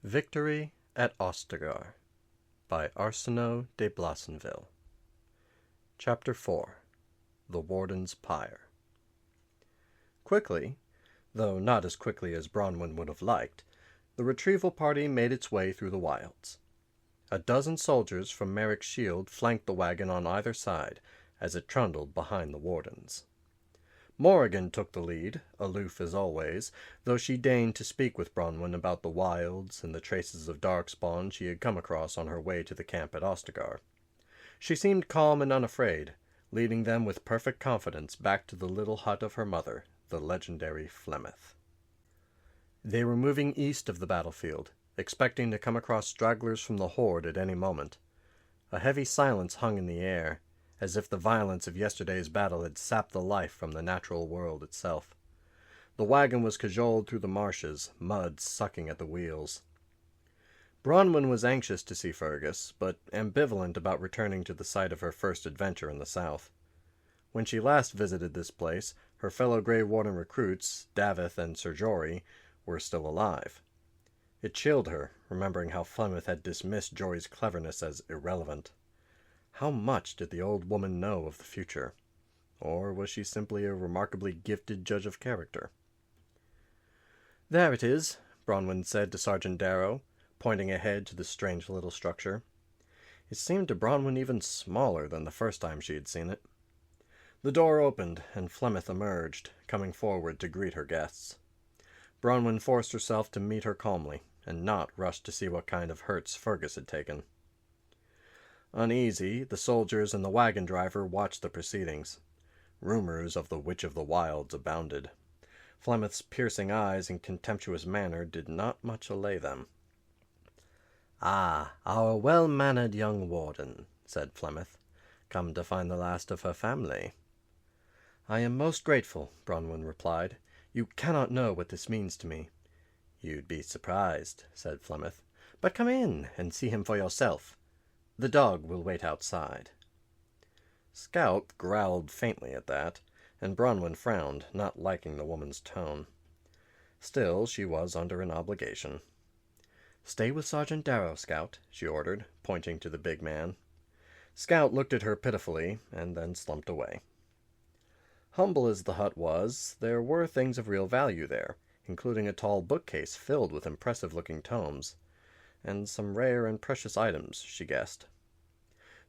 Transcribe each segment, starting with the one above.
Victory at Ostagar by Arsenault de Blasonville. Chapter 4. The Warden's Pyre. Quickly, though not as quickly as Bronwyn would have liked, the retrieval party made its way through the wilds. A dozen soldiers from Merrick's shield flanked the wagon on either side as it trundled behind the Wardens. Morrigan took the lead, aloof as always, though she deigned to speak with Bronwyn about the wilds and the traces of Darkspawn she had come across on her way to the camp at Ostagar. She seemed calm and unafraid, leading them with perfect confidence back to the little hut of her mother, the legendary Flemeth. They were moving east of the battlefield, expecting to come across stragglers from the horde at any moment. A heavy silence hung in the air, as if the violence of yesterday's battle had sapped the life from the natural world itself. The wagon was cajoled through the marshes, mud sucking at the wheels. Bronwyn was anxious to see Fergus, but ambivalent about returning to the site of her first adventure in the south. When she last visited this place, her fellow Grey Warden recruits, Davith and Sir Jory, were still alive. It chilled her, remembering how Flemeth had dismissed Jory's cleverness as irrelevant. How much did the old woman know of the future? Or was she simply a remarkably gifted judge of character? "There it is," Bronwyn said to Sergeant Darrow, pointing ahead to the strange little structure. It seemed to Bronwyn even smaller than the first time she had seen it. The door opened, and Flemeth emerged, coming forward to greet her guests. Bronwyn forced herself to meet her calmly, and not rush to see what kind of hurts Fergus had taken. Uneasy, the soldiers and the wagon driver watched the proceedings. Rumors of the Witch of the Wilds abounded. Flemeth's piercing eyes and contemptuous manner did not much allay them. "Ah, our well-mannered young warden," said Flemeth, "come to find the last of her family." "I am most grateful," Bronwyn replied. "You cannot know what this means to me." "You'd be surprised," said Flemeth. "But come in and see him for yourself. The dog will wait outside." Scout growled faintly at that, and Bronwyn frowned, not liking the woman's tone. Still, she was under an obligation. "Stay with Sergeant Darrow, Scout," she ordered, pointing to the big man. Scout looked at her pitifully, and then slumped away. Humble as the hut was, there were things of real value there, including a tall bookcase filled with impressive-looking tomes, and some rare and precious items, she guessed.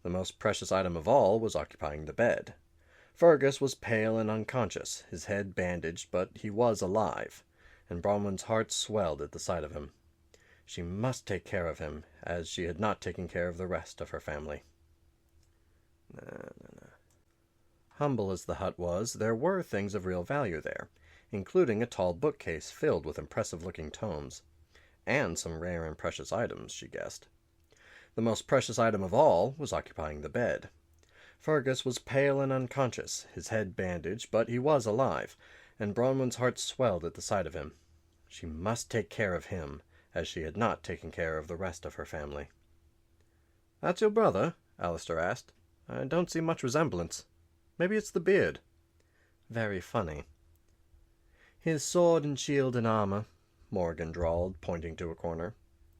The most precious item of all was occupying the bed. Fergus was pale and unconscious, his head bandaged, but he was alive, and Bronwyn's heart swelled at the sight of him. She must take care of him, as she had not taken care of the rest of her family. Humble as the hut was, there were things of real value there, including a tall bookcase filled with impressive-looking tomes, and some rare and precious items, she guessed. The most precious item of all was occupying the bed. Fergus was pale and unconscious, his head bandaged, but he was alive, and Bronwyn's heart swelled at the sight of him. She must take care of him, as she had not taken care of the rest of her family. "That's your brother?" Alistair asked. "I don't see much resemblance. Maybe it's the beard." "Very funny." "His sword and shield and armor," Morrigan drawled, pointing to a corner.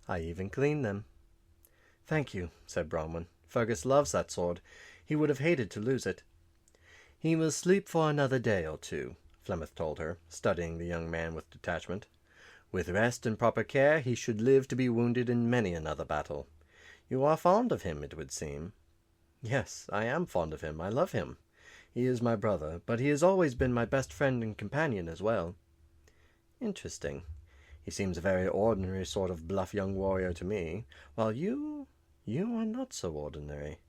"I even cleaned them." "Thank you," said Bronwyn. "Fergus loves that sword. He would have hated to lose it." "He will sleep for another day or two," Flemeth told her, studying the young man with detachment. "With rest and proper care, he should live to be wounded in many another battle. You are fond of him, it would seem." "Yes, I am fond of him. I love him. He is my brother, but he has always been my best friend and companion as well." "Interesting. He seems a very ordinary sort of bluff young warrior to me, while you are not so ordinary."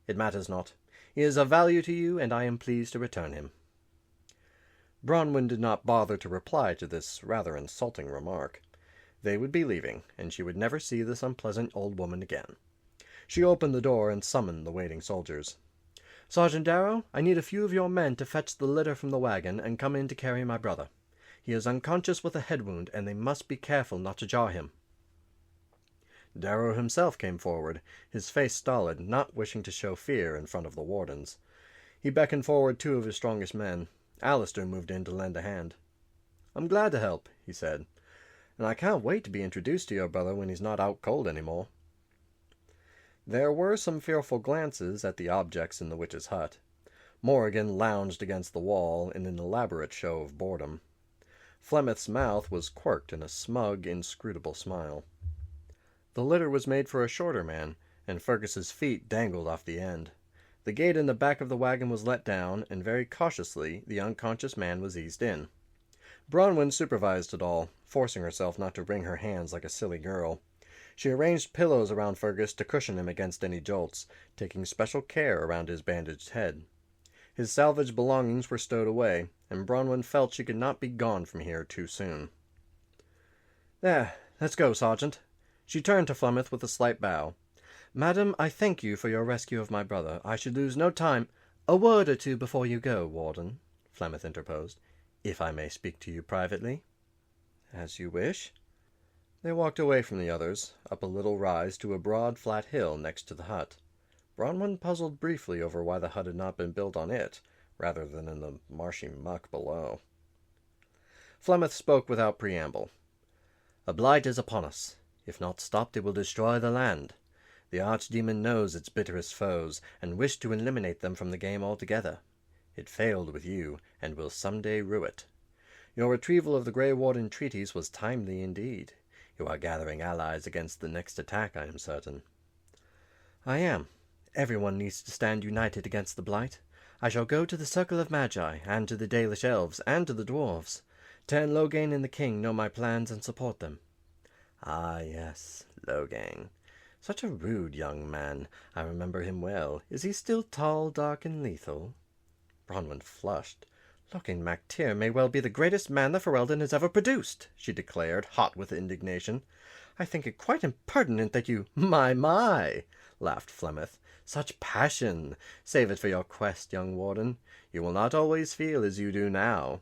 "It matters not. He is of value to you, and I am pleased to return him." Bronwyn did not bother to reply to this rather insulting remark. They would be leaving, and she would never see this unpleasant old woman again. She opened the door and summoned the waiting soldiers. "Sergeant Darrow, I need a few of your men to fetch the litter from the wagon and come in to carry my brother. He is unconscious with a head wound, and they must be careful not to jar him." Darrow himself came forward, his face stolid, not wishing to show fear in front of the Wardens. He beckoned forward two of his strongest men. Alistair moved in to lend a hand. "I'm glad to help," he said. and I can't wait to be introduced to your brother when he's not out cold anymore." There were some fearful glances at the objects in the witch's hut. Morrigan lounged against the wall in an elaborate show of boredom. Flemeth's mouth was quirked in a smug, inscrutable smile. The litter was made for a shorter man, and Fergus's feet dangled off the end. The gate in the back of the wagon was let down, and very cautiously the unconscious man was eased in. Bronwyn supervised it all, forcing herself not to wring her hands like a silly girl. She arranged pillows around Fergus to cushion him against any jolts, taking special care around his bandaged head. His salvaged belongings were stowed away, and Bronwyn felt she could not be gone from here too soon. "There, let's go, Sergeant." She turned to Flemeth with a slight bow. "Madam, I thank you for your rescue of my brother. I should lose no time—" "A word or two before you go, Warden," Flemeth interposed, "if I may speak to you privately." "As you wish." They walked away from the others, up a little rise to a broad, flat hill next to the hut. Bronwyn puzzled briefly over why the hut had not been built on it, rather than in the marshy muck below. Flemeth spoke without preamble. "A blight is upon us. If not stopped, it will destroy the land. The archdemon knows its bitterest foes, and wished to eliminate them from the game altogether. It failed with you, and will someday rue it. Your retrieval of the Grey Warden treaties was timely indeed. You are gathering allies against the next attack, I am certain." "I am. Everyone needs to stand united against the Blight. I shall go to the Circle of Magi, and to the Dalish Elves, and to the Dwarves. Loghain and the King know my plans and support them." "Ah, yes, Loghain. Such a rude young man. I remember him well. Is he still tall, dark, and lethal?" Bronwyn flushed. "Loghain mac Tyr may well be the greatest man the Ferelden has ever produced," she declared, hot with indignation. "I think it quite impertinent that you—" My, laughed Flemeth. "Such passion! Save it for your quest, young Warden. You will not always feel as you do now.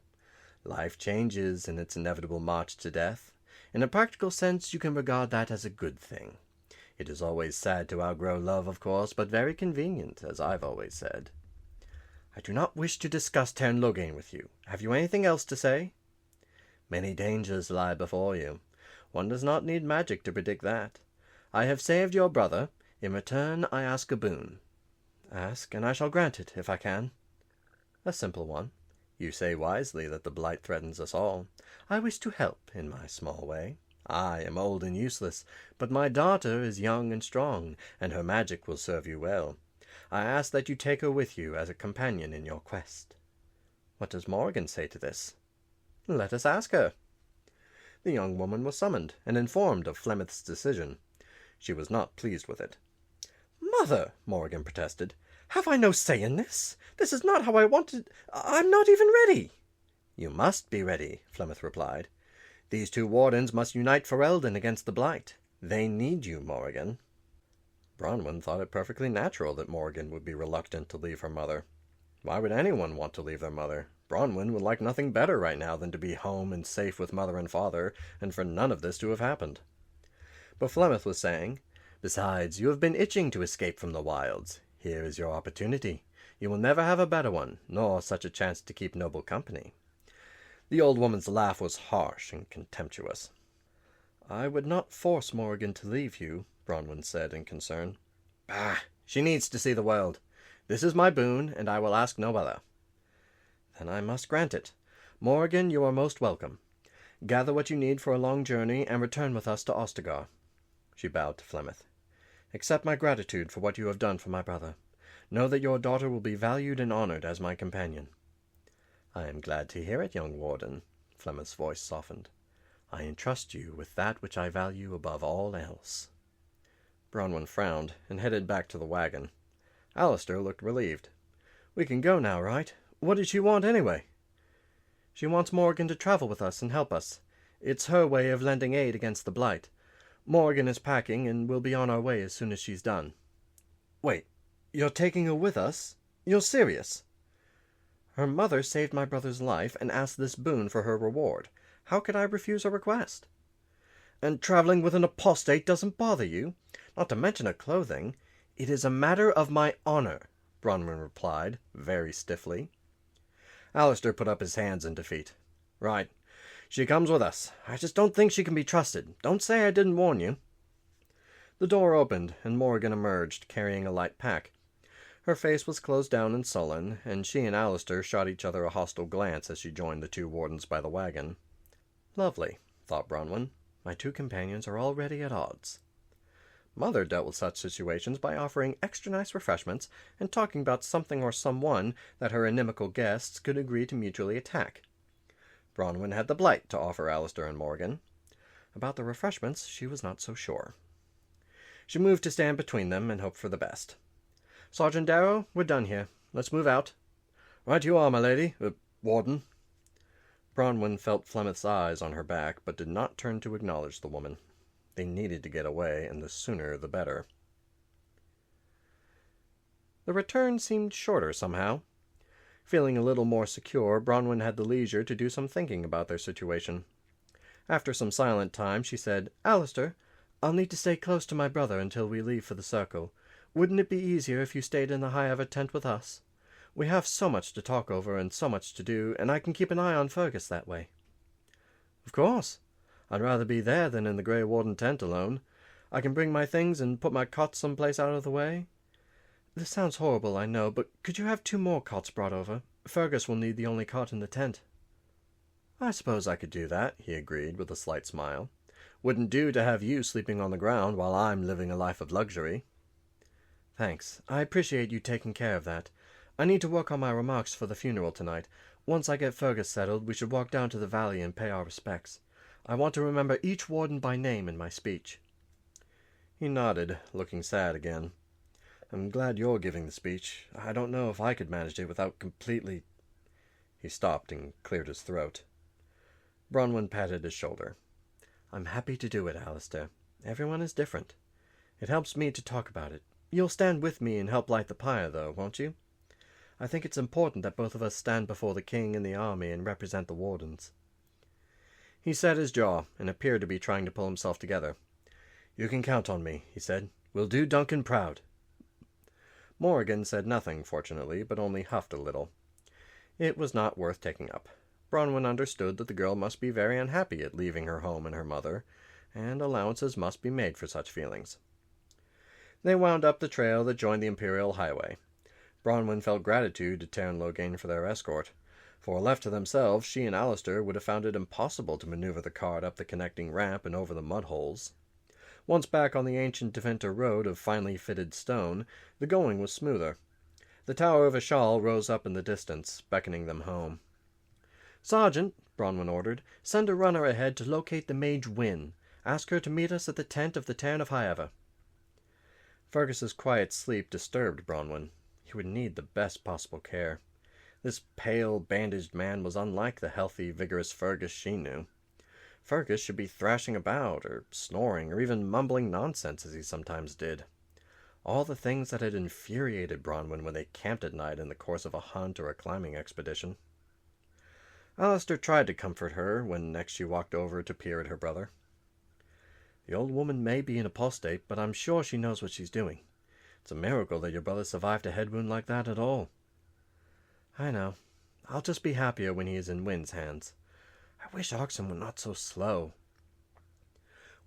Life changes in its inevitable march to death. In a practical sense, you can regard that as a good thing. It is always sad to outgrow love, of course, but very convenient, as I've always said. I do not wish to discuss Loghain with you. Have you anything else to say?" "Many dangers lie before you. One does not need magic to predict that. I have saved your brother. In return, I ask a boon." "Ask, and I shall grant it, if I can." "A simple one. You say wisely that the Blight threatens us all. I wish to help in my small way. I am old and useless, but my daughter is young and strong, and her magic will serve you well. I ask that you take her with you as a companion in your quest." "What does Morrigan say to this?" "Let us ask her." The young woman was summoned, and informed of Flemeth's decision. She was not pleased with it. "Mother," Morrigan protested, "have I no say in this? This is not how I wanted— I'm not even ready." "You must be ready," Flemeth replied. "These two Wardens must unite Ferelden against the Blight. They need you, Morrigan." Bronwyn thought it perfectly natural that Morrigan would be reluctant to leave her mother. Why would anyone want to leave their mother? Bronwyn would like nothing better right now than to be home and safe with mother and father, and for none of this to have happened. But Flemeth was saying, "Besides, you have been itching to escape from the wilds. Here is your opportunity. You will never have a better one, nor such a chance to keep noble company." The old woman's laugh was harsh and contemptuous. "I would not force Morrigan to leave you," Bronwyn said in concern. "Bah! She needs to see the world. This is my boon, and I will ask no other." "Then I must grant it. Morrigan, you are most welcome. Gather what you need for a long journey, and return with us to Ostagar." She bowed to Flemeth. "Accept my gratitude for what you have done for my brother. Know that your daughter will be valued and honored as my companion." "I am glad to hear it, young Warden." Flemeth's voice softened. "I entrust you with that which I value above all else." Bronwyn frowned and headed back to the wagon. Alistair looked relieved. "We can go now, right? What did she want anyway?" "She wants Morrigan to travel with us and help us. It's her way of lending aid against the Blight. Morrigan is packing, and we'll be on our way as soon as she's done." "Wait, you're taking her with us? You're serious?" "Her mother saved my brother's life and asked this boon for her reward. How could I refuse her request?" "And traveling with an apostate doesn't bother you? Not to mention her clothing." "It is a matter of my honor," Bronwyn replied, very stiffly. Alistair put up his hands in defeat. "Right. She comes with us. I just don't think she can be trusted. Don't say I didn't warn you." The door opened, and Morrigan emerged, carrying a light pack. Her face was closed down and sullen, and she and Alistair shot each other a hostile glance as she joined the two wardens by the wagon. Lovely, thought Bronwyn. My two companions are already at odds. Mother dealt with such situations by offering extra nice refreshments and talking about something or someone that her inimical guests could agree to mutually attack. Bronwyn had the Blight to offer Alistair and Morrigan. About the refreshments, she was not so sure. She moved to stand between them and hope for the best. "Sergeant Darrow, we're done here. Let's move out." "Right you are, my lady. Warden." Bronwyn felt Flemeth's eyes on her back, but did not turn to acknowledge the woman. They needed to get away, and the sooner the better. The return seemed shorter somehow. Feeling a little more secure, Bronwyn had the leisure to do some thinking about their situation. After some silent time, she said, "Alistair, I'll need to stay close to my brother until we leave for the circle. Wouldn't it be easier if you stayed in the High-Ever tent with us? We have so much to talk over and so much to do, and I can keep an eye on Fergus that way." "Of course. I'd rather be there than in the Grey Warden tent alone. I can bring my things and put my cot someplace out of the way. This sounds horrible, I know, but could you have 2 more cots brought over? Fergus will need the only cot in the tent." "I suppose I could do that," he agreed with a slight smile. "Wouldn't do to have you sleeping on the ground while I'm living a life of luxury." "Thanks. I appreciate you taking care of that. I need to work on my remarks for the funeral tonight. Once I get Fergus settled, we should walk down to the valley and pay our respects. I want to remember each warden by name in my speech." He nodded, looking sad again. "I'm glad you're giving the speech. I don't know if I could manage it without completely—" He stopped and cleared his throat. Bronwyn patted his shoulder. "I'm happy to do it, Alistair. Everyone is different. It helps me to talk about it. You'll stand with me and help light the pyre, though, won't you? I think it's important that both of us stand before the king and the army and represent the wardens." He set his jaw and appeared to be trying to pull himself together. "You can count on me," he said. "We'll do Duncan proud." Morrigan said nothing, fortunately, but only huffed a little. It was not worth taking up. Bronwyn understood that the girl must be very unhappy at leaving her home and her mother, and allowances must be made for such feelings. They wound up the trail that joined the Imperial Highway. Bronwyn felt gratitude to Tairn Loghain for their escort, for left to themselves, she and Alistair would have found it impossible to maneuver the cart up the connecting ramp and over the mud holes. Once back on the ancient Deventer road of finely fitted stone, the going was smoother. The tower of Ashal rose up in the distance, beckoning them home. "Sergeant," Bronwyn ordered, "send a runner ahead to locate the mage Wynne. Ask her to meet us at the tent of the Tairn of High-Ever." Fergus's quiet sleep disturbed Bronwyn. He would need the best possible care. This pale, bandaged man was unlike the healthy, vigorous Fergus she knew. Fergus should be thrashing about, or snoring, or even mumbling nonsense as he sometimes did. All the things that had infuriated Bronwyn when they camped at night in the course of a hunt or a climbing expedition. Alistair tried to comfort her when next she walked over to peer at her brother. "The old woman may be an apostate, but I'm sure she knows what she's doing. It's a miracle that your brother survived a head wound like that at all." "I know. I'll just be happier when he is in Wynne's hands. I wish Oxen were not so slow."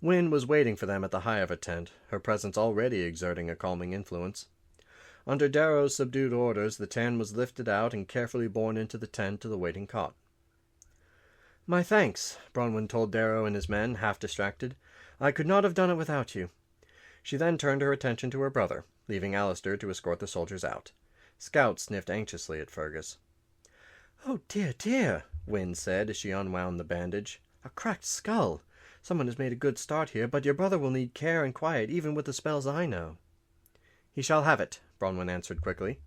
Wynne was waiting for them at the High-Ever tent, her presence already exerting a calming influence. Under Darrow's subdued orders, the Tairn was lifted out and carefully borne into the tent to the waiting cot. "My thanks," Bronwyn told Darrow and his men, half distracted. "I could not have done it without you." She then turned her attention to her brother, leaving Alistair to escort the soldiers out. Scout sniffed anxiously at Fergus. "Oh, dear, dear," Wynne said as she unwound the bandage. "A cracked skull. Someone has made a good start here, but your brother will need care and quiet even with the spells I know." "He shall have it," Bronwyn answered quickly.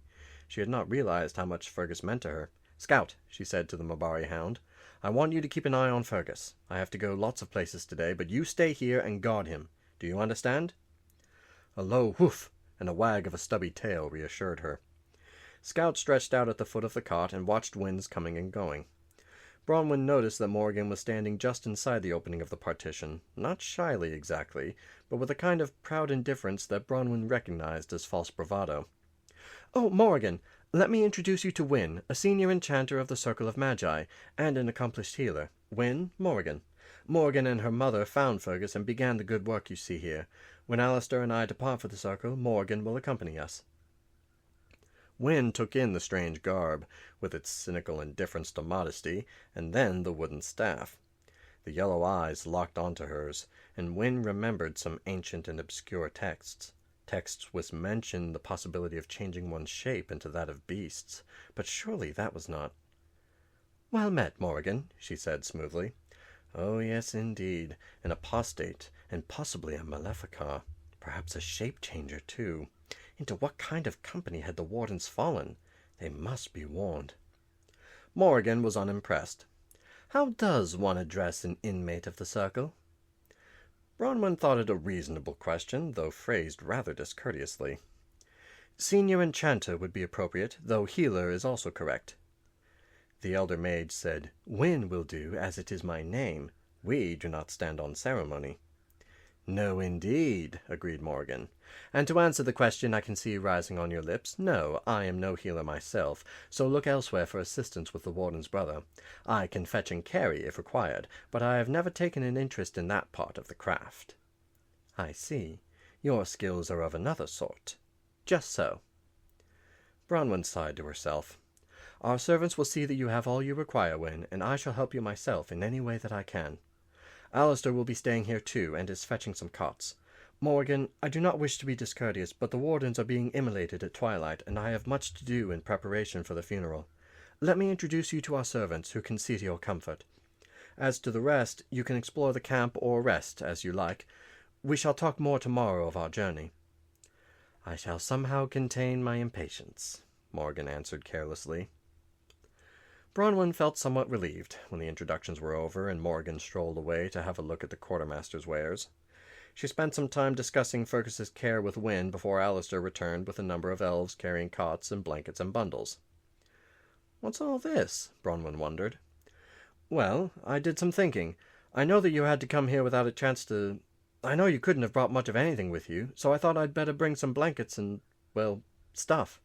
She had not realized how much Fergus meant to her. "Scout," she said to the Mabari hound, "I want you to keep an eye on Fergus. I have to go lots of places today, but you stay here and guard him. Do you understand?" A low whoof and a wag of a stubby tail reassured her. Scout stretched out at the foot of the cot and watched Wynne's coming and going. Bronwyn noticed that Morrigan was standing just inside the opening of the partition, not shyly exactly, but with a kind of proud indifference that Bronwyn recognized as false bravado. "Oh, Morrigan, let me introduce you to Wynne, a senior enchanter of the Circle of Magi, and an accomplished healer. Wynne, Morrigan. Morrigan and her mother found Fergus and began the good work you see here. When Alistair and I depart for the circle, Morrigan will accompany us." Wynne took in the strange garb, with its cynical indifference to modesty, and then the wooden staff. The yellow eyes locked onto hers, and Wynne remembered some ancient and obscure texts which mentioned the possibility of changing one's shape into that of beasts, but surely that was not. "Well met, Morrigan," she said smoothly. "Oh, yes, indeed, an apostate, and possibly a maleficar, perhaps a shape-changer, too. Into what kind of company had the Wardens fallen? They must be warned." Morrigan was unimpressed. "How does one address an inmate of the circle?" Bronwyn thought it a reasonable question, though phrased rather discourteously. "Senior Enchanter would be appropriate, though Healer is also correct." The elder mage said, "Wynne will do, as it is my name. We do not stand on ceremony." "No, indeed," agreed Morrigan. "And to answer the question I can see rising on your lips, no, I am no healer myself, so look elsewhere for assistance with the Warden's brother. I can fetch and carry, if required, but I have never taken an interest in that part of the craft." "I see. Your skills are of another sort." "Just so." Bronwyn sighed to herself. "Our servants will see that you have all you require, Wynne, and I shall help you myself in any way that I can. Alistair will be staying here too, and is fetching some cots. Morrigan, I do not wish to be discourteous, but the Wardens are being immolated at twilight, and I have much to do in preparation for the funeral. Let me introduce you to our servants, who can see to your comfort. As to the rest, you can explore the camp or rest, as you like. We shall talk more tomorrow of our journey." "I shall somehow contain my impatience," Morrigan answered carelessly. Bronwyn felt somewhat relieved when the introductions were over and Morrigan strolled away to have a look at the quartermaster's wares. She spent some time discussing Fergus's care with Wynne before Alistair returned with a number of elves carrying cots and blankets and bundles. "What's all this?" Bronwyn wondered. "Well, I did some thinking. I know that you had to come here without a chance to... I know you couldn't have brought much of anything with you, so I thought I'd better bring some blankets and, well, stuff."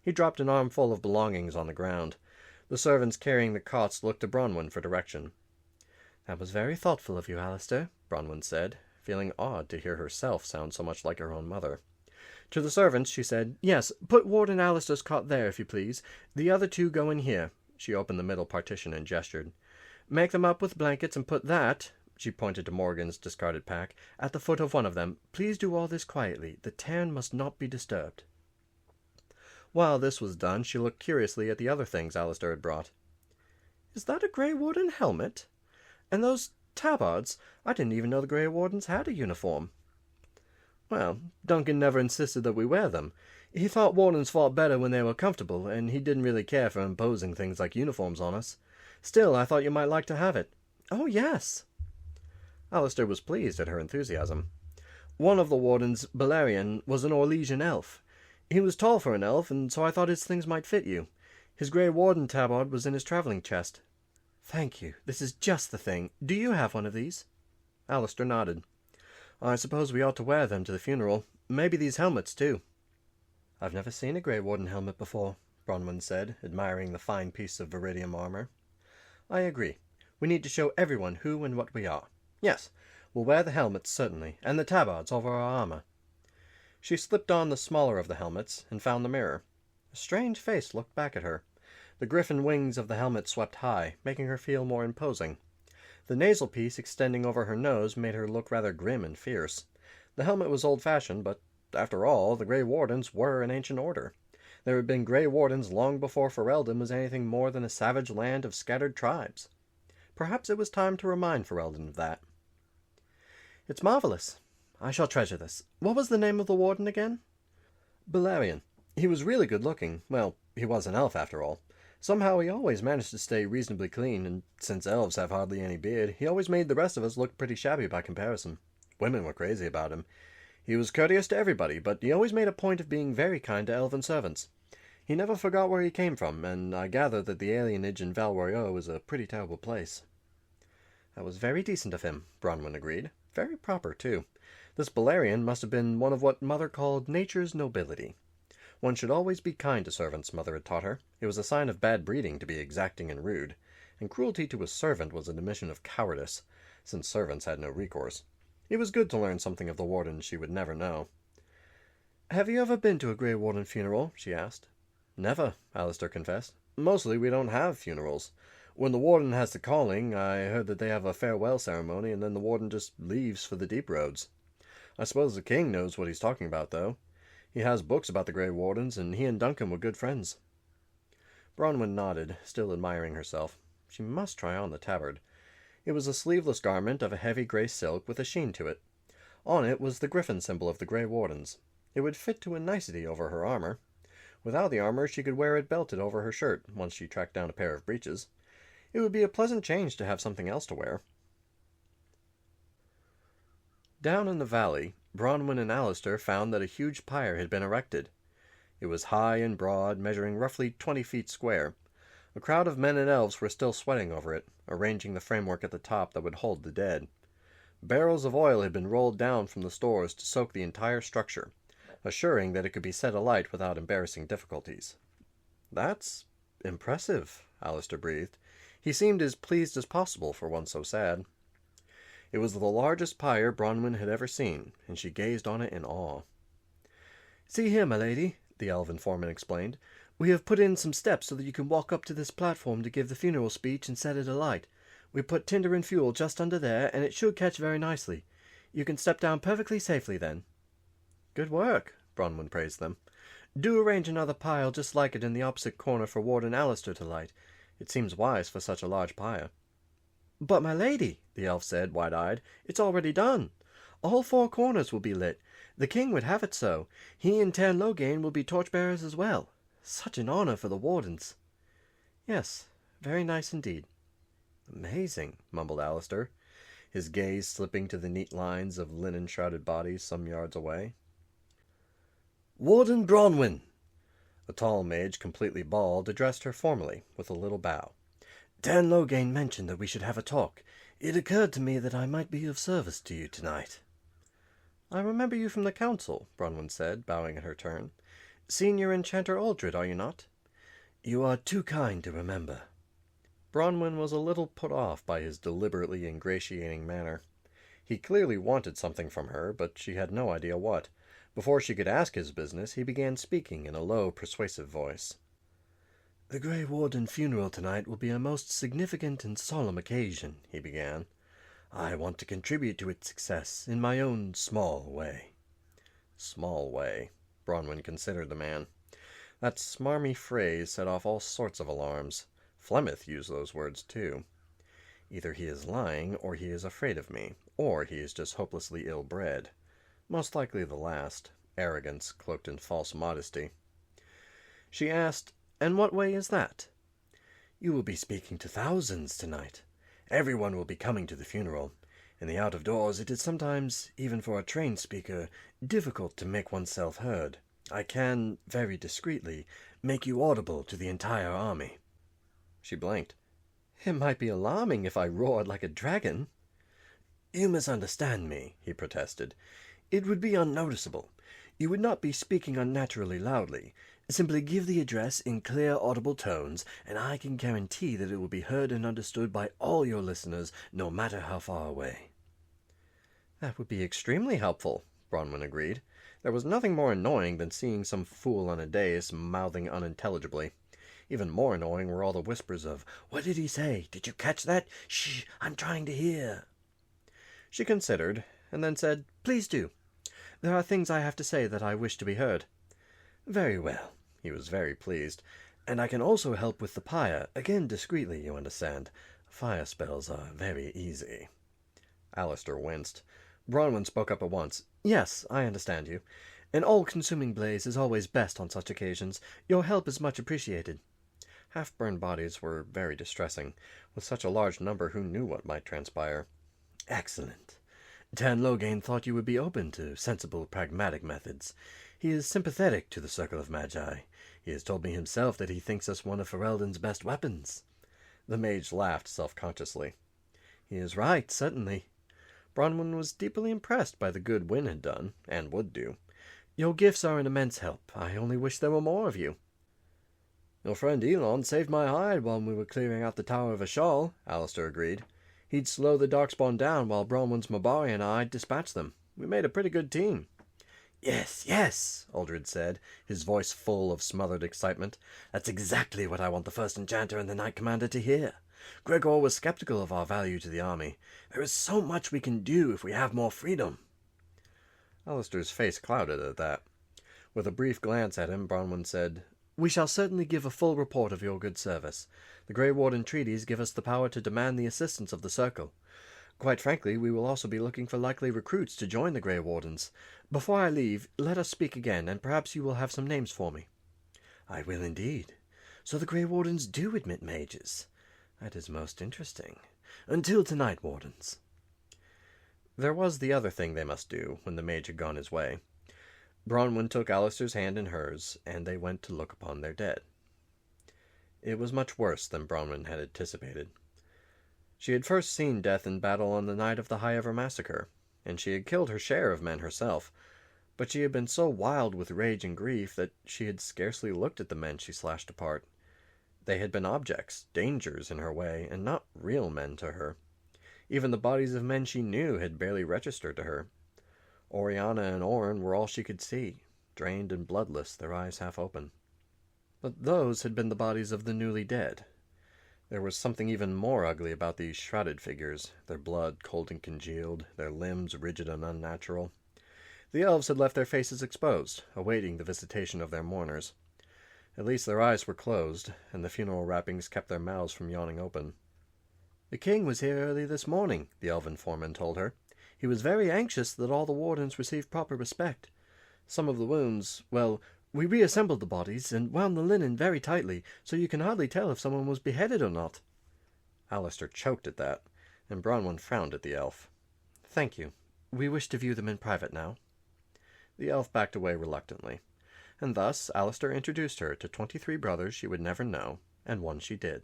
He dropped an armful of belongings on the ground. The servants carrying the cots looked to Bronwyn for direction. "That was very thoughtful of you, Alistair," Bronwyn said, feeling awed to hear herself sound so much like her own mother. To the servants she said, "Yes, put Warden Alistair's cot there, if you please. The other two go in here." She opened the middle partition and gestured. "Make them up with blankets and put that," she pointed to Morrigan's discarded pack, "at the foot of one of them. Please do all this quietly. The Terran must not be disturbed." While this was done, she looked curiously at the other things Alistair had brought. "Is that a Grey Warden helmet? And those tabards? I didn't even know the Grey Wardens had a uniform." "Well, Duncan never insisted that we wear them. He thought Wardens fought better when they were comfortable, and he didn't really care for imposing things like uniforms on us. Still, I thought you might like to have it." "Oh, yes." Alistair was pleased at her enthusiasm. "One of the Wardens, Balerion, was an Orlesian elf. He was tall for an elf, and so I thought his things might fit you. His Grey Warden tabard was in his travelling chest." "Thank you. This is just the thing. Do you have one of these?" Alistair nodded. "I suppose we ought to wear them to the funeral. Maybe these helmets, too." "I've never seen a Grey Warden helmet before," Bronwyn said, admiring the fine piece of viridium armor. "I agree. We need to show everyone who and what we are. Yes, we'll wear the helmets, certainly, and the tabards over our armor." She slipped on the smaller of the helmets and found the mirror. A strange face looked back at her. The griffin wings of the helmet swept high, making her feel more imposing. The nasal piece extending over her nose made her look rather grim and fierce. The helmet was old-fashioned, but, after all, the Grey Wardens were an ancient order. There had been Grey Wardens long before Ferelden was anything more than a savage land of scattered tribes. Perhaps it was time to remind Ferelden of that. "It's marvelous. I shall treasure this. What was the name of the Warden again?" "Balerion. He was really good-looking. Well, he was an elf, after all. Somehow he always managed to stay reasonably clean, and since elves have hardly any beard, he always made the rest of us look pretty shabby by comparison. Women were crazy about him. He was courteous to everybody, but he always made a point of being very kind to elven servants. He never forgot where he came from, and I gather that the alienage in Val Royeaux is a pretty terrible place." "That was very decent of him," Bronwyn agreed. "Very proper, too. This Balerion must have been one of what Mother called nature's nobility. One should always be kind to servants, Mother had taught her. It was a sign of bad breeding to be exacting and rude. and cruelty to a servant was an admission of cowardice, since servants had no recourse. It was good to learn something of the Wardens she would never know. "Have you ever been to a Grey Warden funeral?" she asked. "Never," Alistair confessed. "Mostly we don't have funerals. When the Warden has the calling, I heard that they have a farewell ceremony, and then the Warden just leaves for the deep roads. I suppose the king knows what he's talking about, though. He has books about the Grey Wardens, and he and Duncan were good friends." Bronwyn nodded, still admiring herself. She must try on the tabard. It was a sleeveless garment of a heavy grey silk with a sheen to it. On it was the griffin symbol of the Grey Wardens. It would fit to a nicety over her armor. Without the armor, she could wear it belted over her shirt, once she tracked down a pair of breeches. It would be a pleasant change to have something else to wear. Down in the valley, Bronwyn and Alistair found that a huge pyre had been erected. It was high and broad, measuring roughly 20 feet square. A crowd of men and elves were still sweating over it, arranging the framework at the top that would hold the dead. Barrels of oil had been rolled down from the stores to soak the entire structure, assuring that it could be set alight without embarrassing difficulties. "That's impressive," Alistair breathed. He seemed as pleased as possible for one so sad. It was the largest pyre Bronwyn had ever seen, and she gazed on it in awe. "See here, my lady," the elven foreman explained. "We have put in some steps so that you can walk up to this platform to give the funeral speech and set it alight. We put tinder and fuel just under there, and it should catch very nicely. You can step down perfectly safely then." "Good work," Bronwyn praised them. "Do arrange another pile just like it in the opposite corner for Warden Alistair to light. It seems wise for such a large pyre." "But, my lady," the elf said, wide-eyed, "it's already done. All 4 corners will be lit. The king would have it so. He and Loghain will be torchbearers as well. Such an honor for the Wardens." "Yes, very nice indeed." "Amazing," mumbled Alistair, his gaze slipping to the neat lines of linen-shrouded bodies some yards away. "Warden Bronwyn!" A tall mage, completely bald, addressed her formally, with a little bow. "Loghain mentioned that we should have a talk. It occurred to me that I might be of service to you tonight." "I remember you from the council," Bronwyn said, bowing in her turn. "Senior Enchanter Aldred, are you not?" "You are too kind to remember." Bronwyn was a little put off by his deliberately ingratiating manner. He clearly wanted something from her, but she had no idea what. Before she could ask his business, he began speaking in a low, persuasive voice. "The Grey Warden funeral tonight will be a most significant and solemn occasion," he began. "I want to contribute to its success in my own small way." Small way. Bronwyn considered the man. That smarmy phrase set off all sorts of alarms. Flemeth used those words, too. Either he is lying, or he is afraid of me, or he is just hopelessly ill-bred. Most likely the last. Arrogance cloaked in false modesty. She asked, "And what way is that?" "You will be speaking to thousands tonight. Everyone will be coming to the funeral. In the out-of-doors it is sometimes, even for a trained speaker, difficult to make oneself heard. I can, very discreetly, make you audible to the entire army." She blinked. "It might be alarming if I roared like a dragon." "You misunderstand me," he protested. "It would be unnoticeable. You would not be speaking unnaturally loudly. Simply give the address in clear, audible tones, and I can guarantee that it will be heard and understood by all your listeners, no matter how far away." "That would be extremely helpful," Bronwyn agreed. There was nothing more annoying than seeing some fool on a dais mouthing unintelligibly. Even more annoying were all the whispers of, "What did he say? Did you catch that? Shh, I'm trying to hear." She considered, and then said, "Please do. There are things I have to say that I wish to be heard." "Very well." He was very pleased. "And I can also help with the pyre, again discreetly, you understand. Fire spells are very easy." Alistair winced. Bronwyn spoke up at once. "Yes, I understand you. An all-consuming blaze is always best on such occasions. Your help is much appreciated." Half-burned bodies were very distressing. With such a large number, who knew what might transpire? "Excellent. Loghain thought you would be open to sensible, pragmatic methods. He is sympathetic to the Circle of Magi. He has told me himself that he thinks us one of Ferelden's best weapons." The mage laughed self-consciously. "He is right, certainly." Bronwyn was deeply impressed by the good Wynne had done, and would do. "Your gifts are an immense help. I only wish there were more of you." Your friend Elon saved my hide while we were clearing out the Tower of Ashal, Alistair agreed. He'd slow the Darkspawn down while Bronwyn's Mabari and I dispatched them. We made a pretty good team. Yes, yes, Uldred said, his voice full of smothered excitement. That's exactly what I want the First Enchanter and the Knight Commander to hear. Gregor was skeptical of our value to the army. There is so much we can do if we have more freedom. Alistair's face clouded at that. With a brief glance at him, Bronwyn said, We shall certainly give a full report of your good service. The Grey Warden treaties give us the power to demand the assistance of the Circle. Quite frankly, we will also be looking for likely recruits to join the Grey Wardens. Before I leave, let us speak again, and perhaps you will have some names for me. I will indeed. So the Grey Wardens do admit mages. That is most interesting. Until tonight, Wardens. There was the other thing they must do when the mage had gone his way. Bronwyn took Alistair's hand in hers, and they went to look upon their dead. It was much worse than Bronwyn had anticipated. She had first seen death in battle on the night of the High Ever massacre, and she had killed her share of men herself, but she had been so wild with rage and grief that she had scarcely looked at the men she slashed apart. They had been objects, dangers in her way, and not real men to her. Even the bodies of men she knew had barely registered to her. Oriana and Orin were all she could see, drained and bloodless, their eyes half open. But those had been the bodies of the newly dead. There was something even more ugly about these shrouded figures, their blood cold and congealed, their limbs rigid and unnatural. The elves had left their faces exposed, awaiting the visitation of their mourners. At least their eyes were closed, and the funeral wrappings kept their mouths from yawning open. The king was here early this morning, the elven foreman told her. He was very anxious that all the wardens receive proper respect. Some of the wounds, well, we reassembled the bodies and wound the linen very tightly, so you can hardly tell if someone was beheaded or not. Alistair choked at that, and Bronwyn frowned at the elf. Thank you. We wish to view them in private now. The elf backed away reluctantly, and thus Alistair introduced her to 23 brothers she would never know, and one she did.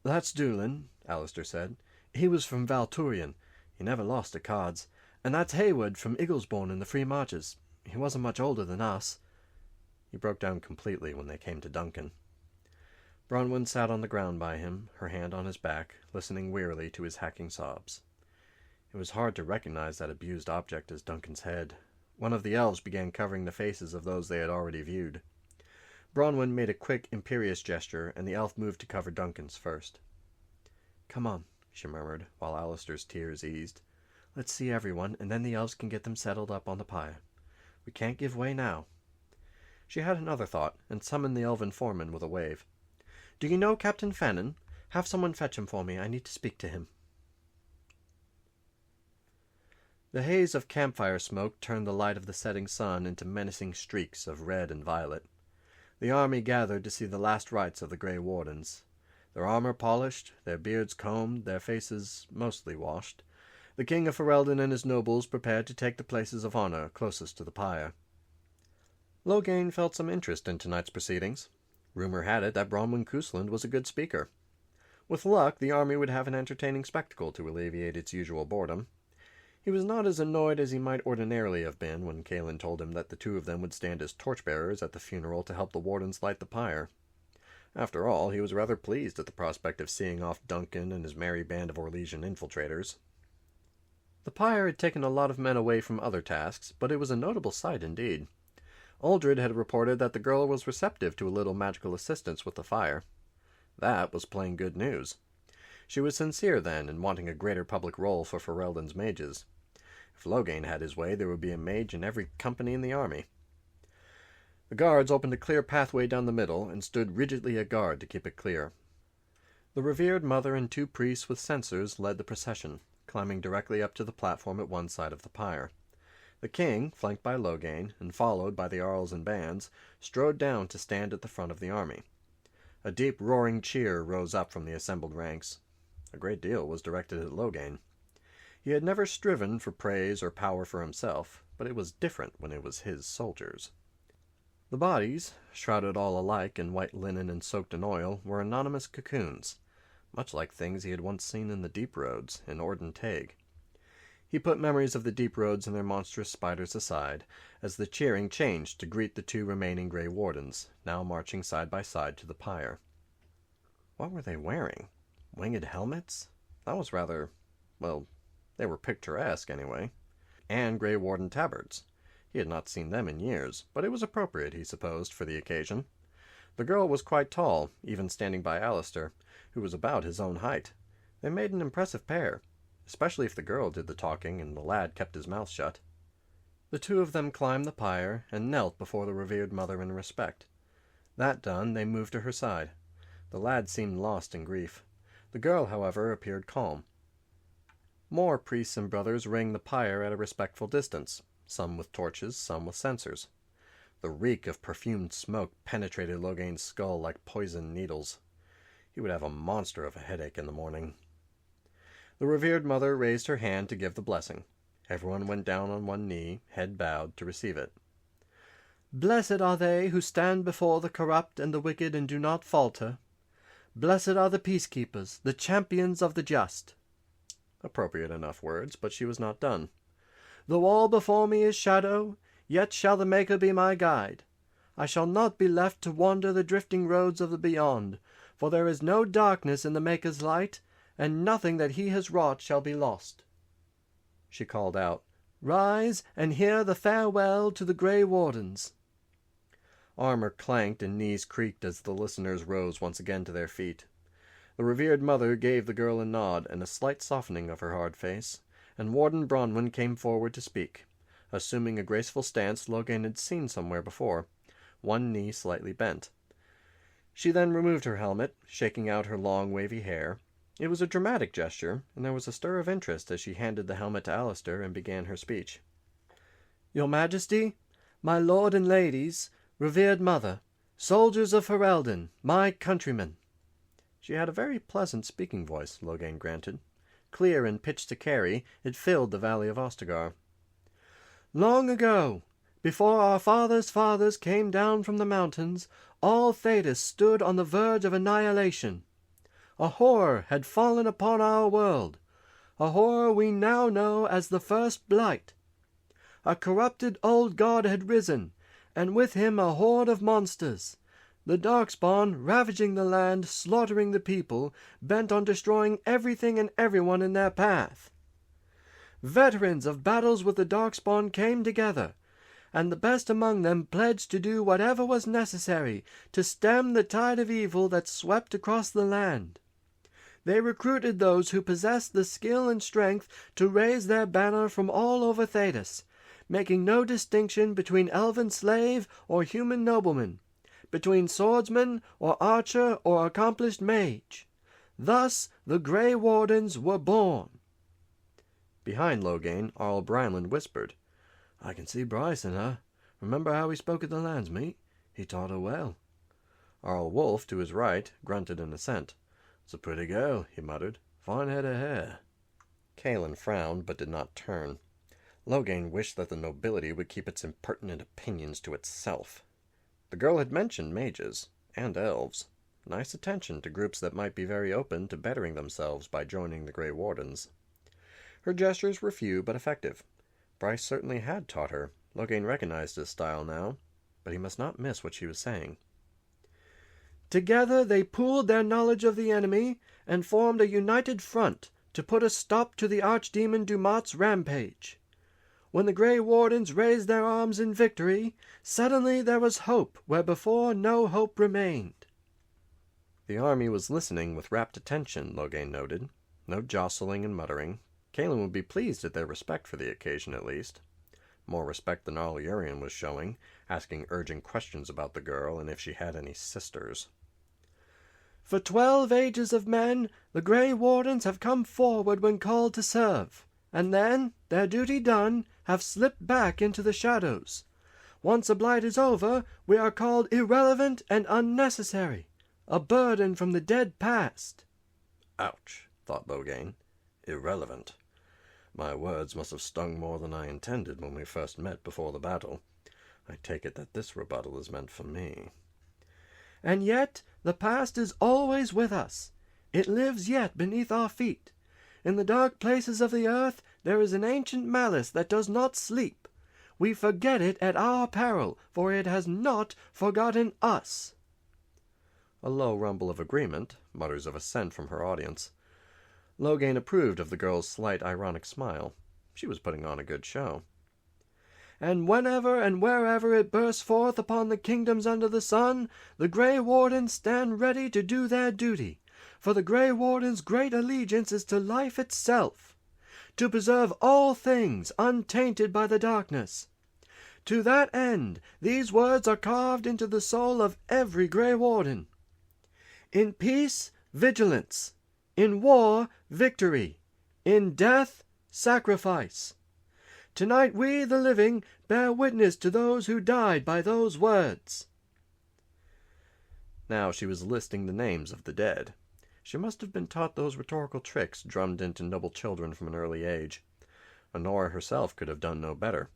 That's Dulin, Alistair said. He was from Valturian. He never lost at cards. And that's Hayward from Igglesbourne in the Free Marches. He wasn't much older than us. He broke down completely when they came to Duncan. Bronwyn sat on the ground by him, her hand on his back, listening wearily to his hacking sobs. It was hard to recognize that abused object as Duncan's head. One of the elves began covering the faces of those they had already viewed. Bronwyn made a quick, imperious gesture, and the elf moved to cover Duncan's first. Come on, she murmured, while Alistair's tears eased. Let's see everyone, and then the elves can get them settled up on the pyre. We can't give way now. She had another thought, and summoned the elven foreman with a wave. Do you know Captain Fannin? Have someone fetch him for me. I need to speak to him. The haze of campfire smoke turned the light of the setting sun into menacing streaks of red and violet. The army gathered to see the last rites of the Grey Wardens. Their armor polished, their beards combed, their faces mostly washed. The king of Ferelden and his nobles prepared to take the places of honor closest to the pyre. Loghain felt some interest in tonight's proceedings. Rumor had it that Bronwyn Cousland was a good speaker. With luck, the army would have an entertaining spectacle to alleviate its usual boredom. He was not as annoyed as he might ordinarily have been when Cailan told him that the two of them would stand as torchbearers at the funeral to help the wardens light the pyre. After all, he was rather pleased at the prospect of seeing off Duncan and his merry band of Orlesian infiltrators. The pyre had taken a lot of men away from other tasks, but it was a notable sight indeed. Uldred had reported that the girl was receptive to a little magical assistance with the fire. That was plain good news. She was sincere, then, in wanting a greater public role for Ferelden's mages. If Loghain had his way, there would be a mage in every company in the army. The guards opened a clear pathway down the middle, and stood rigidly a guard to keep it clear. The revered mother and 2 priests with censers led the procession, climbing directly up to the platform at one side of the pyre. The king, flanked by Loghain, and followed by the Arls and bands, strode down to stand at the front of the army. A deep roaring cheer rose up from the assembled ranks. A great deal was directed at Loghain. He had never striven for praise or power for himself, but it was different when it was his soldiers. The bodies, shrouded all alike in white linen and soaked in oil, were anonymous cocoons, much like things he had once seen in the deep roads in Orden Teg. He put memories of the deep roads and their monstrous spiders aside, as the cheering changed to greet the 2 remaining Grey Wardens, now marching side by side to the pyre. What were they wearing? Winged helmets? That was rather... well, they were picturesque, anyway. And Grey Warden tabards. He had not seen them in years, but it was appropriate, he supposed, for the occasion. The girl was quite tall, even standing by Alistair, who was about his own height. They made an impressive pair, especially if the girl did the talking and the lad kept his mouth shut. The 2 of them climbed the pyre and knelt before the revered mother in respect. That done, they moved to her side. The lad seemed lost in grief. The girl, however, appeared calm. More priests and brothers ringed the pyre at a respectful distance, some with torches, some with censers. The reek of perfumed smoke penetrated Loghain's skull like poisoned needles. He would have a monster of a headache in the morning. The revered mother raised her hand to give the blessing. Everyone went down on one knee, head bowed, to receive it. "Blessed are they who stand before the corrupt and the wicked and do not falter. Blessed are the peacekeepers, the champions of the just." Appropriate enough words, but she was not done. "The wall before me is shadow, yet shall the Maker be my guide. I shall not be left to wander the drifting roads of the beyond, for there is no darkness in the Maker's light, and nothing that he has wrought shall be lost." She called out, "Rise and hear the farewell to the Grey Wardens." Armor clanked and knees creaked as the listeners rose once again to their feet. The revered mother gave the girl a nod and a slight softening of her hard face, and Warden Bronwyn came forward to speak, assuming a graceful stance Loghain had seen somewhere before, one knee slightly bent. She then removed her helmet, shaking out her long wavy hair. It was a dramatic gesture, and there was a stir of interest as she handed the helmet to Alistair and began her speech. "Your Majesty, my lord and ladies, revered mother, soldiers of Ferelden, my countrymen." She had a very pleasant speaking voice, Loghain granted. Clear and pitched to carry, it filled the valley of Ostagar. "Long ago, before our fathers' fathers came down from the mountains, all Thedas stood on the verge of annihilation. A horror had fallen upon our world, a horror we now know as the first Blight. A corrupted old god had risen, and with him a horde of monsters, the Darkspawn ravaging the land, slaughtering the people, bent on destroying everything and everyone in their path. Veterans of battles with the Darkspawn came together, and the best among them pledged to do whatever was necessary to stem the tide of evil that swept across the land. They recruited those who possessed the skill and strength to raise their banner from all over Thedas, making no distinction between elven slave or human nobleman, between swordsman or archer or accomplished mage. Thus the Grey Wardens were born." Behind Loghain, Arl Brineland whispered, "I can see Bryce in her. Remember how he spoke at the lands meet? He taught her well." Arl Wolf, to his right, grunted in assent. "It's a pretty girl," he muttered. "Fine head of hair." Cailan frowned, but did not turn. Loghain wished that the nobility would keep its impertinent opinions to itself. The girl had mentioned mages, and elves. Nice attention to groups that might be very open to bettering themselves by joining the Grey Wardens. Her gestures were few but effective. Bryce certainly had taught her. Loghain recognized his style now, but he must not miss what she was saying. "Together they pooled their knowledge of the enemy and formed a united front to put a stop to the Archdemon Dumat's rampage. When the Grey Wardens raised their arms in victory, suddenly there was hope where before no hope remained." The army was listening with rapt attention, Loghain noted. No jostling and muttering. Cailan would be pleased at their respect for the occasion, at least. More respect than Arl Urien was showing, asking urgent questions about the girl and if she had any sisters. "For 12 ages of men, the Grey Wardens have come forward when called to serve, and then, their duty done, have slipped back into the shadows. Once a blight is over, we are called irrelevant and unnecessary, a burden from the dead past." Ouch, thought Loghain. Irrelevant. My words must have stung more than I intended when we first met before the battle. I take it that this rebuttal is meant for me. "And yet the past is always with us. It lives yet beneath our feet. In the dark places of the earth, there is an ancient malice that does not sleep. We forget it at our peril, for it has not forgotten us." A low rumble of agreement, mutters of assent from her audience. Loghain approved of the girl's slight ironic smile. She was putting on a good show. "And whenever and wherever it bursts forth upon the kingdoms under the sun, the Grey Wardens stand ready to do their duty, for the Grey Wardens' great allegiance is to life itself, to preserve all things untainted by the darkness. To that end, these words are carved into the soul of every Grey Warden. In peace, vigilance. In war, victory. In death, sacrifice. Tonight we, the living, bear witness to those who died by those words." Now she was listing the names of the dead. She must have been taught those rhetorical tricks drummed into noble children from an early age. Anora herself could have done no better.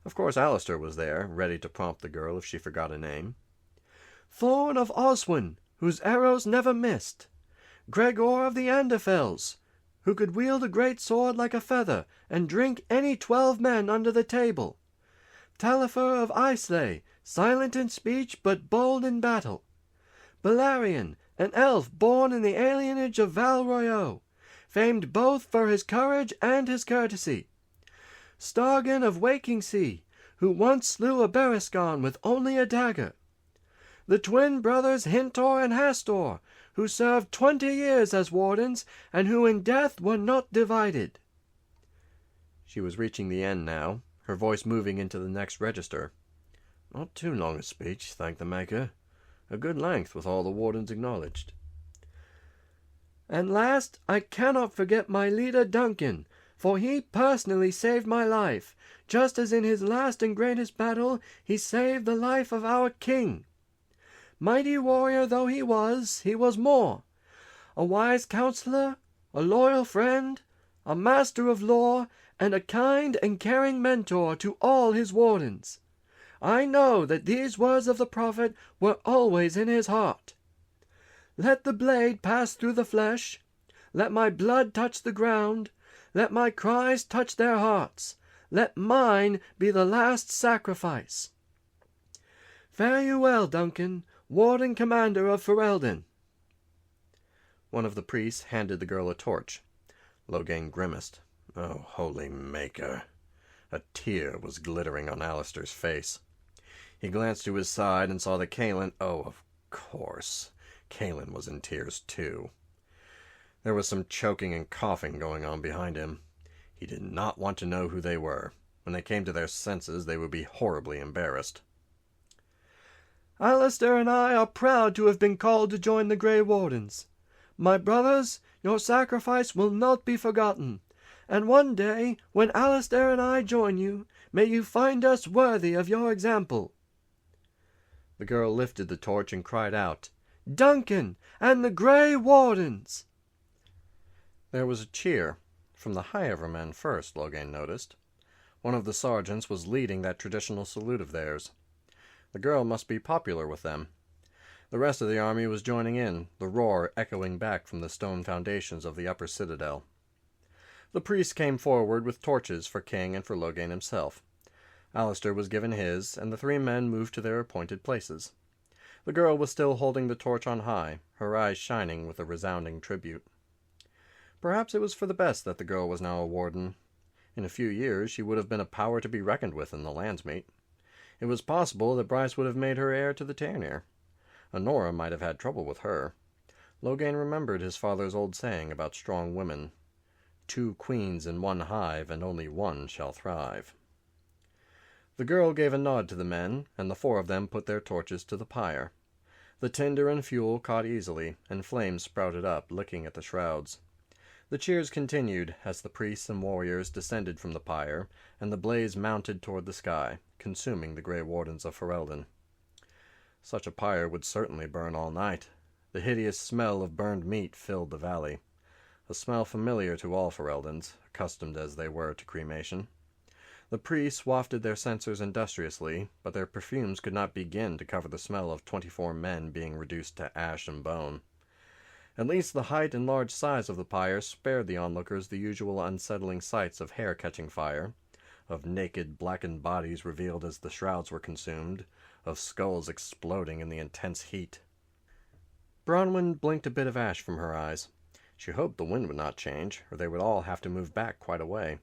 Of course Alistair was there, ready to prompt the girl if she forgot a name. "Thorn of Oswin, whose arrows never missed. Gregor of the Anderfels, who could wield a great sword like a feather, and drink any 12 men under the table. Talifer of Islay, silent in speech, but bold in battle. Balarion, an elf born in the alienage of Val Royeaux, famed both for his courage and his courtesy. Stargan of Wakingsea, who once slew a Berescon with only a dagger. The twin brothers Hintor and Hastor, who served 20 years as wardens, and who in death were not divided." She was reaching the end now, her voice moving into the next register. "Not too long a speech, thank the Maker. A good length, with all the wardens acknowledged." "And last, I cannot forget my leader Duncan, for he personally saved my life, just as in his last and greatest battle he saved the life of our king. Mighty warrior though he was more. A wise counselor, a loyal friend, a master of lore, and a kind and caring mentor to all his wardens. I know that these words of the prophet were always in his heart. Let the blade pass through the flesh. Let my blood touch the ground. Let my cries touch their hearts. Let mine be the last sacrifice. Fare you well, Duncan, Warden-Commander of Ferelden." One of the priests handed the girl a torch. Loghain grimaced. Oh, holy Maker! A tear was glittering on Alistair's face. He glanced to his side and saw that Cailan... Oh, of course. Cailan was in tears too. There was some choking and coughing going on behind him. He did not want to know who they were. When they came to their senses, they would be horribly embarrassed. "Alistair and I are proud to have been called to join the Grey Wardens. My brothers, your sacrifice will not be forgotten, and one day, when Alistair and I join you, may you find us worthy of your example." The girl lifted the torch and cried out, "Duncan and the Grey Wardens!" There was a cheer. From the higher men first, Loghain noticed. One of the sergeants was leading that traditional salute of theirs. The girl must be popular with them. The rest of the army was joining in, the roar echoing back from the stone foundations of the upper citadel. The priests came forward with torches for King and for Loghain himself. Alistair was given his, and the 3 men moved to their appointed places. The girl was still holding the torch on high, her eyes shining with a resounding tribute. Perhaps it was for the best that the girl was now a warden. In a few years she would have been a power to be reckoned with in the Landsmeet. It was possible that Bryce would have made her heir to the Tairnir. Anora might have had trouble with her. Loghain remembered his father's old saying about strong women. 2 queens in one hive, and only one shall thrive. The girl gave a nod to the men, and the 4 of them put their torches to the pyre. The tinder and fuel caught easily, and flames sprouted up, licking at the shrouds. The cheers continued as the priests and warriors descended from the pyre, and the blaze mounted toward the sky, consuming the Grey Wardens of Ferelden. Such a pyre would certainly burn all night. The hideous smell of burned meat filled the valley, a smell familiar to all Fereldans, accustomed as they were to cremation. The priests wafted their censers industriously, but their perfumes could not begin to cover the smell of 24 men being reduced to ash and bone. At least the height and large size of the pyre spared the onlookers the usual unsettling sights of hair catching fire, of naked, blackened bodies revealed as the shrouds were consumed, of skulls exploding in the intense heat. Bronwyn blinked a bit of ash from her eyes. She hoped the wind would not change, or they would all have to move back quite a way.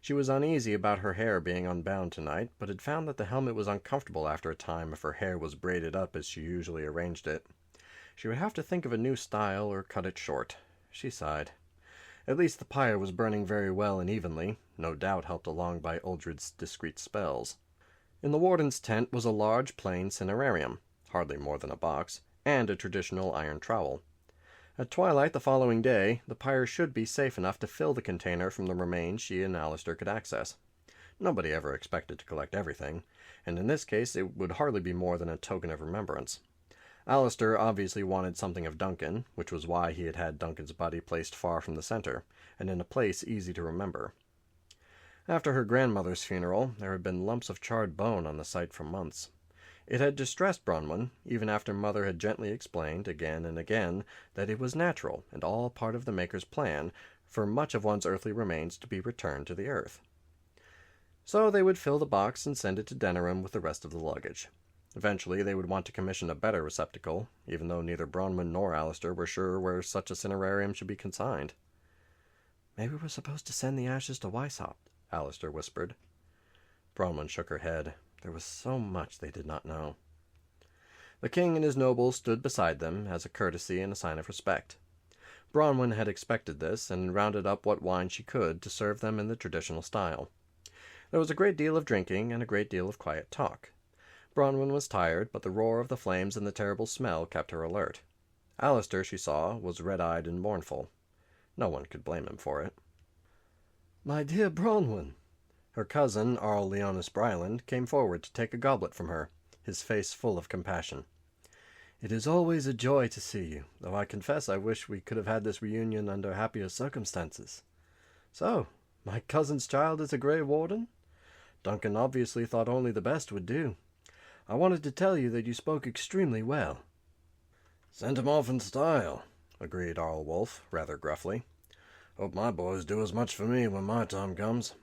She was uneasy about her hair being unbound tonight, but had found that the helmet was uncomfortable after a time if her hair was braided up as she usually arranged it. She would have to think of a new style or cut it short. She sighed. At least the pyre was burning very well and evenly, no doubt helped along by Uldred's discreet spells. In the warden's tent was a large plain cinerarium, hardly more than a box, and a traditional iron trowel. At twilight the following day, the pyre should be safe enough to fill the container from the remains she and Alistair could access. Nobody ever expected to collect everything, and in this case it would hardly be more than a token of remembrance. Alistair obviously wanted something of Duncan, which was why he had had Duncan's body placed far from the center, and in a place easy to remember. After her grandmother's funeral, there had been lumps of charred bone on the site for months. It had distressed Bronwyn, even after Mother had gently explained again and again that it was natural and all part of the Maker's plan for much of one's earthly remains to be returned to the earth. So they would fill the box and send it to Denerim with the rest of the luggage. Eventually they would want to commission a better receptacle, even though neither Bronwyn nor Alistair were sure where such a cinerarium should be consigned. "Maybe we're supposed to send the ashes to Weishaupt," Alistair whispered. Bronwyn shook her head. There was so much they did not know. The king and his nobles stood beside them, as a courtesy and a sign of respect. Bronwyn had expected this, and rounded up what wine she could to serve them in the traditional style. There was a great deal of drinking, and a great deal of quiet talk. Bronwyn was tired, but the roar of the flames and the terrible smell kept her alert. Alistair, she saw, was red-eyed and mournful. No one could blame him for it. "My dear Bronwyn," her cousin, Arl Leonis Bryland, came forward to take a goblet from her, his face full of compassion. "It is always a joy to see you, though I confess I wish we could have had this reunion under happier circumstances. So, my cousin's child is a Grey Warden? Duncan obviously thought only the best would do. I wanted to tell you that you spoke extremely well." "Sent him off in style," agreed Arl Wolf, rather gruffly. "Hope my boys do as much for me when my time comes.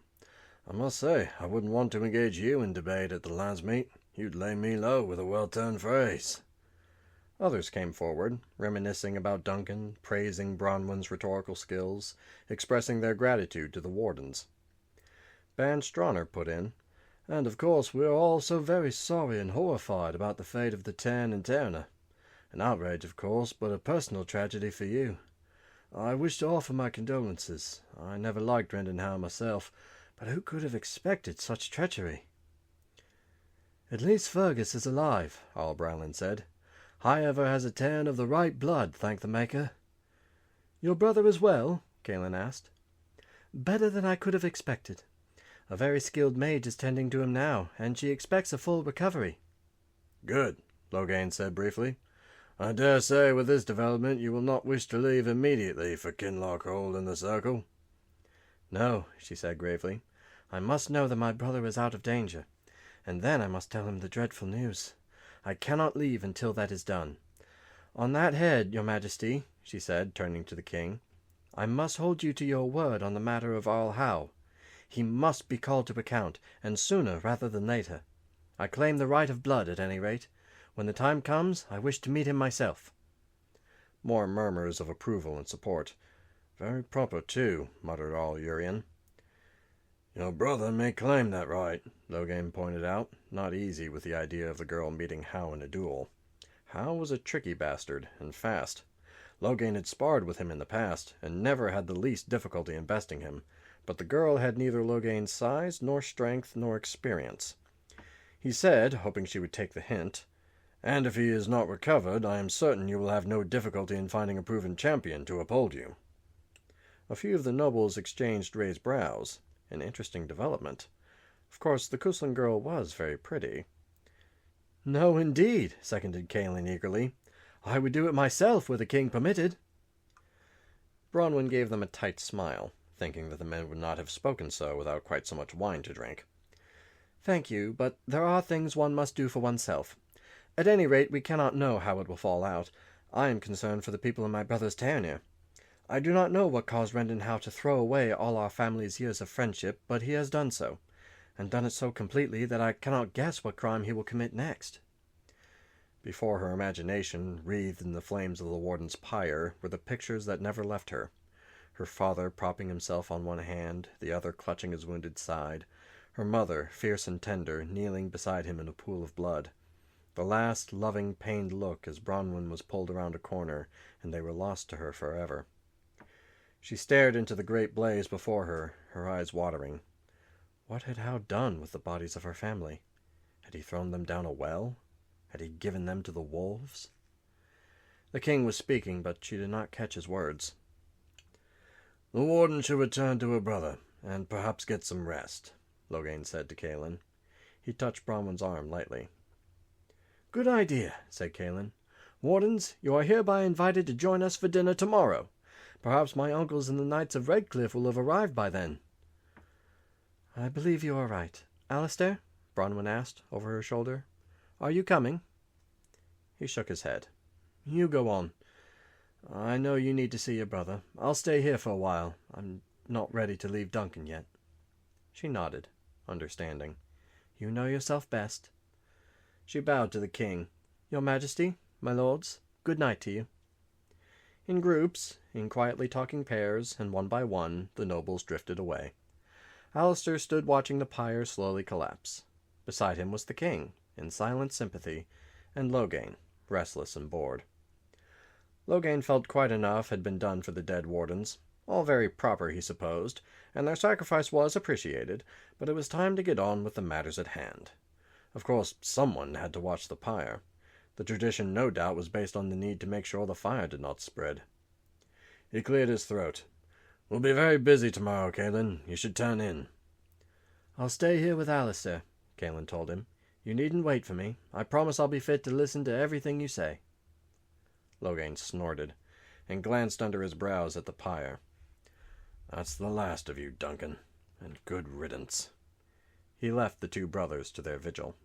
I must say, I wouldn't want to engage you in debate at the lads' meet. You'd lay me low with a well-turned phrase." Others came forward, reminiscing about Duncan, praising Bronwyn's rhetorical skills, expressing their gratitude to the Wardens. Ban Stronner put in, "And of course we are all so very sorry and horrified about the fate of the Tern and Terna. An outrage, of course, but a personal tragedy for you. I wish to offer my condolences. I never liked Rendenhau myself, but who could have expected such treachery?" "At least Fergus is alive," Arl Bryland said. "Highever has a Tern of the right blood, thank the Maker." "Your brother is well?" Cailan asked. "Better than I could have expected. A very skilled mage is tending to him now, and she expects a full recovery." "Good," Loghain said briefly. "I dare say with this development you will not wish to leave immediately for Kinloch Hold in the Circle." "No," she said gravely. "I must know that my brother is out of danger, and then I must tell him the dreadful news. I cannot leave until that is done. On that head, your Majesty," she said, turning to the king, "I must hold you to your word on the matter of Arl Howe. He must be called to account, and sooner rather than later. I claim the right of blood, at any rate. When the time comes, I wish to meet him myself." More murmurs of approval and support. "Very proper, too," muttered Arl Urien. "Your brother may claim that right," Loghain pointed out, not easy with the idea of the girl meeting Howe in a duel. Howe was a tricky bastard, and fast. Loghain had sparred with him in the past, and never had the least difficulty in besting him, but the girl had neither Loghain's size, nor strength, nor experience. He said, hoping she would take the hint, "And if he is not recovered, I am certain you will have no difficulty in finding a proven champion to uphold you." A few of the nobles exchanged raised brows. An interesting development. Of course, the Cousland girl was very pretty. "No, indeed," seconded Cailan eagerly. "I would do it myself, were the king permitted." Bronwyn gave them a tight smile, thinking that the men would not have spoken so without quite so much wine to drink. "Thank you, but there are things one must do for oneself. At any rate, we cannot know how it will fall out. I am concerned for the people in my brother's Tairnir. I do not know what caused Rendenhau to throw away all our family's years of friendship, but he has done so, and done it so completely that I cannot guess what crime he will commit next." Before her imagination, wreathed in the flames of the Warden's pyre, were the pictures that never left her. Her father propping himself on one hand, the other clutching his wounded side. Her mother, fierce and tender, kneeling beside him in a pool of blood. The last loving, pained look as Bronwyn was pulled around a corner, and they were lost to her forever. She stared into the great blaze before her, her eyes watering. What had Hal done with the bodies of her family? Had he thrown them down a well? Had he given them to the wolves? The king was speaking, but she did not catch his words. "The warden should return to her brother, and perhaps get some rest," Loghain said to Cailan. He touched Bronwyn's arm lightly. "Good idea," said Cailan. "Wardens, you are hereby invited to join us for dinner tomorrow. Perhaps my uncles and the Knights of Redcliffe will have arrived by then." "I believe you are right. Alistair?" Bronwyn asked, over her shoulder. "Are you coming?" He shook his head. "You go on. I know you need to see your brother. I'll stay here for a while. I'm not ready to leave Duncan yet." She nodded, understanding. "You know yourself best." She bowed to the king. "Your Majesty, my lords, good night to you." In groups, in quietly talking pairs, and one by one, the nobles drifted away. Alistair stood watching the pyre slowly collapse. Beside him was the king, in silent sympathy, and Loghain, restless and bored. Loghain felt quite enough had been done for the dead wardens. All very proper, he supposed, and their sacrifice was appreciated, but it was time to get on with the matters at hand. Of course, someone had to watch the pyre. The tradition, no doubt, was based on the need to make sure the fire did not spread. He cleared his throat. "We'll be very busy tomorrow, Cailan. You should turn in." "I'll stay here with Alistair," Cailan told him. "You needn't wait for me. I promise I'll be fit to listen to everything you say." Loghain snorted, and glanced under his brows at the pyre. "That's the last of you, Duncan, and good riddance." He left the two brothers to their vigil.